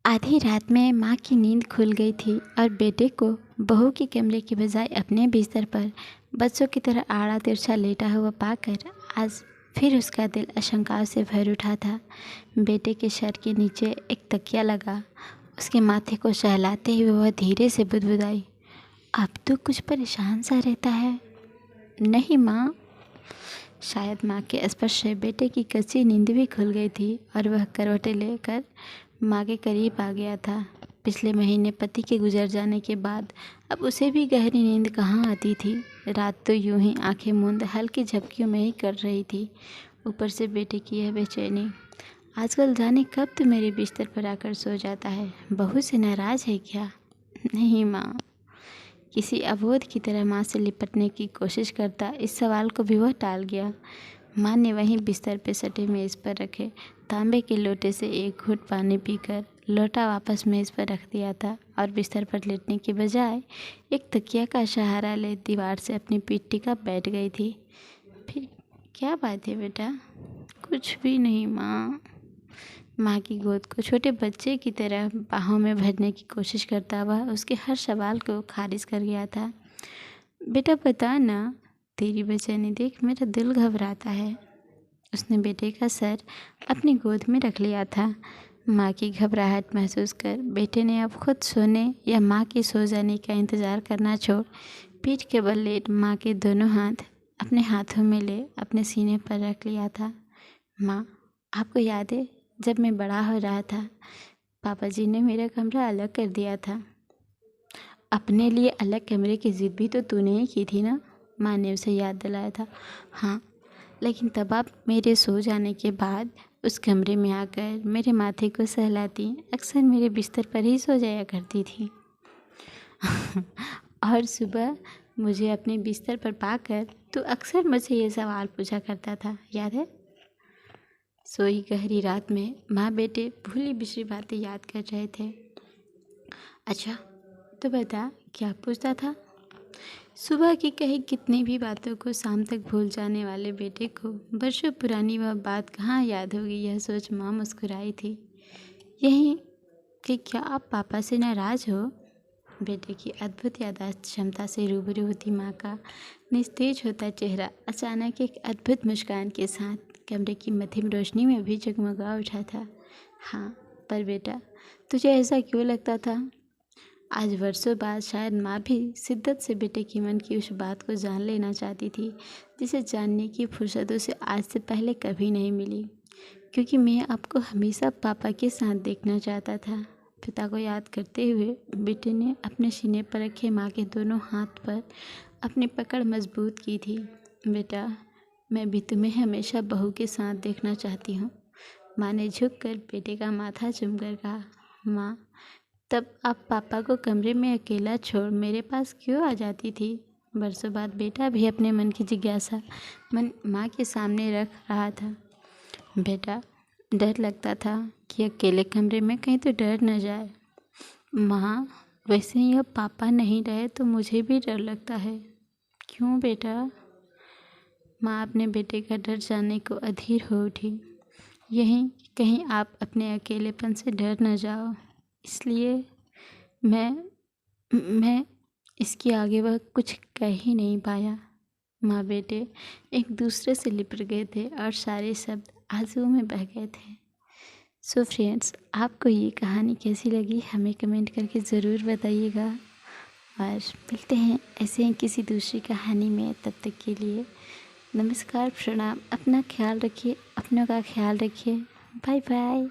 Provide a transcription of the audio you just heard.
आधी रात में माँ की नींद खुल गई थी और बेटे को बहू के कमरे की बजाय अपने बिस्तर पर बच्चों की तरह आड़ा तिरछा लेटा हुआ पाकर आज फिर उसका दिल आशंकाओं से भर उठा था। बेटे के सर के नीचे एक तकिया लगा। उसके माथे को सहलाते हुए वह धीरे से बुदबुदाई, अब तो कुछ परेशान सा रहता है। नहीं माँ। शायद माँ के स्पर्श से बेटे की कच्ची नींद भी खुल गई थी और वह करवटें लेकर माँ के करीब आ गया था। पिछले महीने पति के गुजर जाने के बाद अब उसे भी गहरी नींद कहाँ आती थी। रात तो यूं ही आंखें मूंद हल्की झपकियों में ही कर रही थी। ऊपर से बेटे की यह बेचैनी। आजकल जाने कब तो मेरे बिस्तर पर आकर सो जाता है। बहू से नाराज़ है क्या? नहीं माँ। किसी अबोध की तरह माँ से लिपटने की कोशिश करता इस सवाल को भी वह टाल गया। माँ ने वहीं बिस्तर पे सटे मेज़ पर रखे तांबे के लोटे से एक घूंट पानी पीकर लोटा वापस मेज़ पर रख दिया था और बिस्तर पर लेटने के बजाय एक तकिया का सहारा ले दीवार से अपनी पीठ टिका बैठ गई थी। फिर क्या बात है बेटा? कुछ भी नहीं माँ। माँ की गोद को छोटे बच्चे की तरह बाहों में भरने की कोशिश करता वह उसके हर सवाल को खारिज कर गया था। बेटा बता ना, तेरी बेचैनी देख मेरा दिल घबराता है। उसने बेटे का सर अपनी गोद में रख लिया था। माँ की घबराहट महसूस कर बेटे ने अब खुद सोने या माँ के सो जाने का इंतज़ार करना छोड़ पीठ के बल लेट माँ के दोनों हाथ अपने हाथों में ले अपने सीने पर रख लिया था। माँ, आपको याद है जब मैं बड़ा हो रहा था पापा जी ने मेरा कमरा अलग कर दिया था। अपने लिए अलग कमरे की ज़िद भी तो तूने ही की थी ना? माँ ने उसे याद दिलाया था। हाँ, लेकिन तब आप मेरे सो जाने के बाद उस कमरे में आकर मेरे माथे को सहलाती, अक्सर मेरे बिस्तर पर ही सो जाया करती थी। और सुबह मुझे अपने बिस्तर पर पाकर तू अक्सर मुझे ये सवाल पूछा करता था, याद है? सोई गहरी रात में माँ बेटे भूली बिसरी बातें याद कर रहे थे। अच्छा तो बता, क्या पूछता था? सुबह की कही कितनी भी बातों को शाम तक भूल जाने वाले बेटे को वर्षों पुरानी वह बात कहाँ याद होगी, यह सोच माँ मुस्कुराई थी। यही कि क्या आप पापा से नाराज़ हो? बेटे की अद्भुत याददाश्त क्षमता से रूबरू होती माँ का निस्तेज होता चेहरा अचानक एक अद्भुत मुस्कान के साथ कमरे की मध्यम रोशनी में भी जगमगा उठा था। हाँ, पर बेटा तुझे ऐसा क्यों लगता था? आज वर्षों बाद शायद माँ भी शिद्दत से बेटे के मन की उस बात को जान लेना चाहती थी जिसे जानने की फुर्सत उसे आज से पहले कभी नहीं मिली। क्योंकि मैं आपको हमेशा पापा के साथ देखना चाहता था। पिता को याद करते हुए बेटे ने अपने सीने पर रखे माँ के दोनों हाथ पर अपनी पकड़ मजबूत की थी। बेटा, मैं भी तुम्हें हमेशा बहू के साथ देखना चाहती हूँ। माँ ने झुककर बेटे का माथा चूमकर कहा। माँ, तब आप पापा को कमरे में अकेला छोड़ मेरे पास क्यों आ जाती थी? बरसों बाद बेटा भी अपने मन की जिज्ञासा माँ के सामने रख रहा था। बेटा, डर लगता था कि अकेले कमरे में कहीं तो डर न जाए। माँ, वैसे ही अब पापा नहीं रहे तो मुझे भी डर लगता है। क्यों बेटा? माँ अपने बेटे का डर जानने को अधीर हो उठी। यहीं कहीं आप अपने अकेलेपन से डर न जाओ, इसलिए मैं इसके आगे वह कुछ कह ही नहीं पाया। माँ बेटे एक दूसरे से लिपट गए थे और सारे शब्द आंसुओं में बह गए थे। सो फ्रेंड्स, आपको ये कहानी कैसी लगी हमें कमेंट करके ज़रूर बताइएगा और मिलते हैं ऐसे ही किसी दूसरी कहानी में। तब तक के लिए नमस्कार, प्रणाम। अपना ख्याल रखिए, अपनों का ख्याल रखिए। Bye bye.